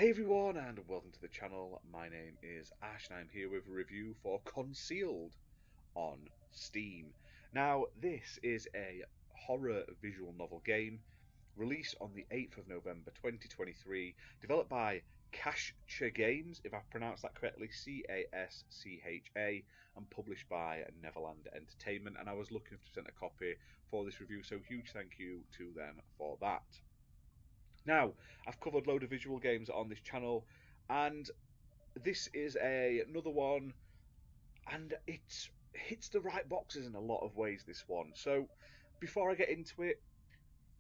Hey everyone, and welcome to the channel. My name is Ash, and I'm here with a review for Concealed on Steam. Now, this is a horror visual novel game released on the 8th of November 2023, developed by Cascha Games, if I've pronounced that correctly, Cascha, and published by Neverland Entertainment. And I was looking to present a copy for this review, so huge thank you to them for that. Now, I've covered a load of visual games on this channel, and this is another one, and it hits the right boxes in a lot of ways, this one. So, before I get into it,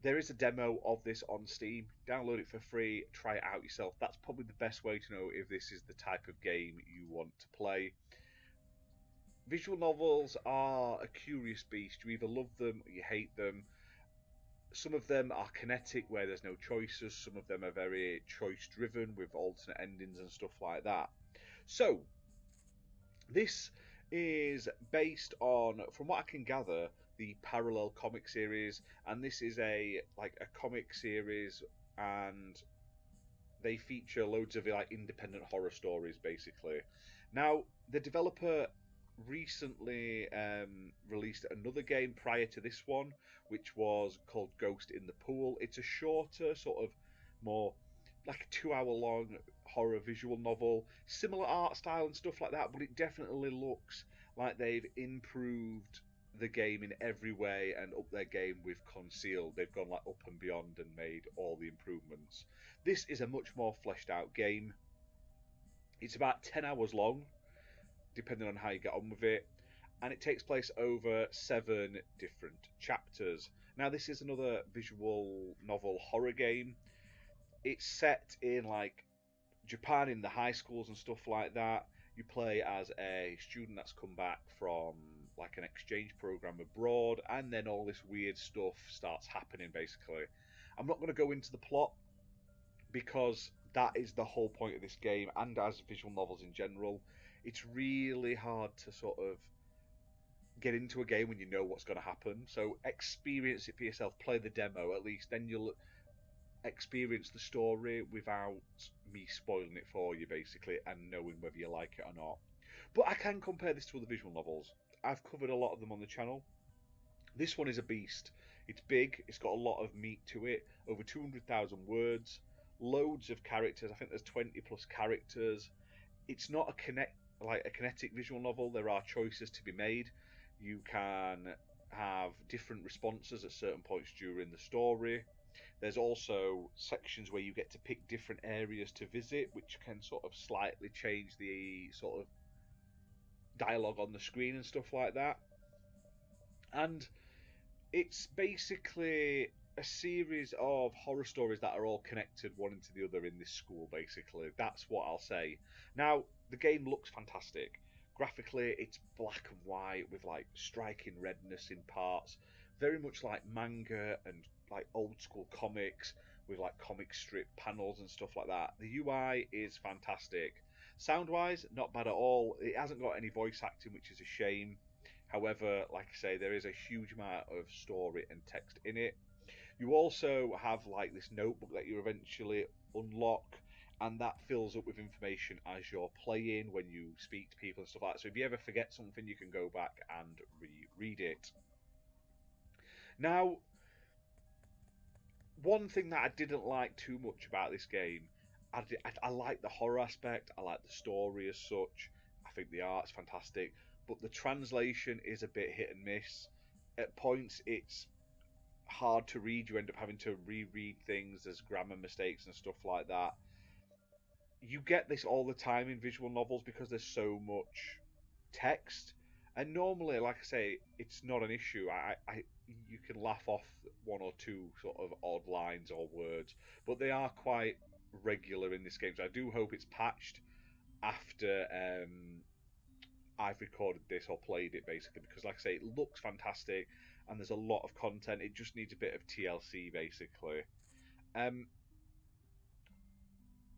there is a demo of this on Steam. Download it for free, try it out yourself. That's probably the best way to know if this is the type of game you want to play. Visual novels are a curious beast. You either love them or you hate them. Some of them are kinetic, where there's no choices. Some of them are very choice driven with alternate endings and stuff like that. So this is based on, from what I can gather, the Parallel comic series, and this is a comic series, and they feature loads of independent horror stories basically. Now, the developer recently released another game prior to this one, which was called Ghost in the Pool. It's a shorter, sort of more like a 2 hour long horror visual novel, similar art style and stuff like that, but it definitely looks like they've improved the game in every way and up their game with Concealed. They've gone up and beyond and made all the improvements. This is a much more fleshed out game. It's about 10 hours long, depending on how you get on with it, and it takes place over 7 different chapters. Now, this is another visual novel horror game. It's set in Japan, in the high schools and stuff like that. You play as a student that's come back from an exchange program abroad, and then all this weird stuff starts happening basically. I'm not going to go into the plot because that is the whole point of this game, and as visual novels in general. It's really hard to sort of get into a game when you know what's going to happen. So experience it for yourself, play the demo at least, then you'll experience the story without me spoiling it for you basically, and knowing whether you like it or not. But I can compare this to other visual novels. I've covered a lot of them on the channel. This one is a beast. It's big, it's got a lot of meat to it, over 200,000 words, loads of characters. I think there's 20 plus characters. It's not a kinetic visual novel. There are choices to be made. You can have different responses at certain points during the story. There's also sections where you get to pick different areas to visit, which can sort of slightly change the sort of dialogue on the screen and stuff like that. And it's basically a series of horror stories that are all connected one into the other in this school, basically. That's what I'll say. Now, the game looks fantastic. Graphically, it's black and white with striking redness in parts. Very much like manga and old school comics with comic strip panels and stuff like that. The UI is fantastic. Sound-wise, not bad at all. It hasn't got any voice acting, which is a shame. However, like I say, there is a huge amount of story and text in it. You also have this notebook that you eventually unlock, and that fills up with information as you're playing when you speak to people and stuff like that. So if you ever forget something, you can go back and reread it. Now, one thing that I didn't like too much about this game, I like the horror aspect, I like the story as such, I think the art's fantastic, but the translation is a bit hit and miss. At points, it's hard to read. You end up having to reread things. There's grammar mistakes and stuff like that. You get this all the time in visual novels because there's so much text, and normally, like I say, it's not an issue. You can laugh off one or two sort of odd lines or words, but they are quite regular in this game. So I do hope it's patched after I've recorded this or played it, basically, because like I say, it looks fantastic and there's a lot of content. It just needs a bit of TLC, basically.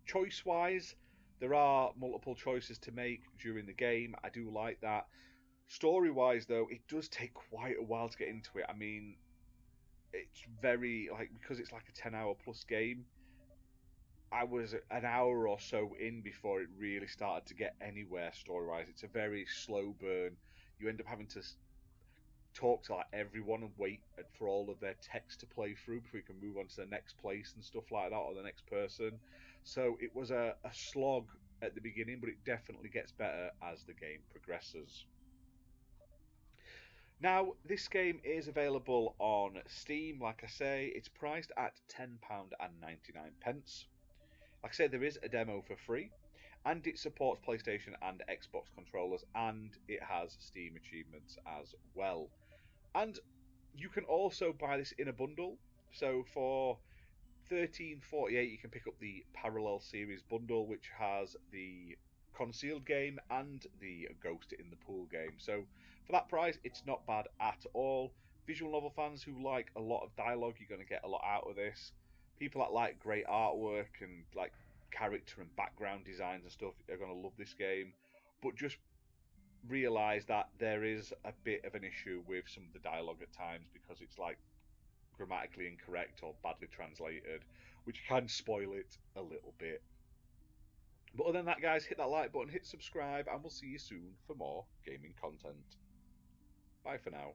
Choice wise, there are multiple choices to make during the game. I do like that. Story wise, though, it does take quite a while to get into it. I mean, it's very because it's a 10-hour plus game. I was an hour or so in before it really started to get anywhere story wise. It's a very slow burn. You end up having to talk to like everyone and wait for all of their text to play through before you can move on to the next place and stuff like that, or the next person. So it was a slog at the beginning, but it definitely gets better as the game progresses. Now, this game is available on Steam. Like I say, it's priced at £10.99. Like I say, there is a demo for free, and it supports PlayStation and Xbox controllers, and it has Steam achievements as well. And you can also buy this in a bundle. So for 13.48, you can pick up the Parallel Series bundle, which has the Concealed game and the Ghost in the Pool game. So for that price, it's not bad at all. Visual novel fans who like a lot of dialogue, you're going to get a lot out of this. People that like great artwork and like character and background designs and stuff are going to love this game. But just realize that there is a bit of an issue with some of the dialogue at times because it's like grammatically incorrect or badly translated, which can spoil it a little bit. But other than that, guys, hit that like button, hit subscribe, and we'll see you soon for more gaming content. Bye for now.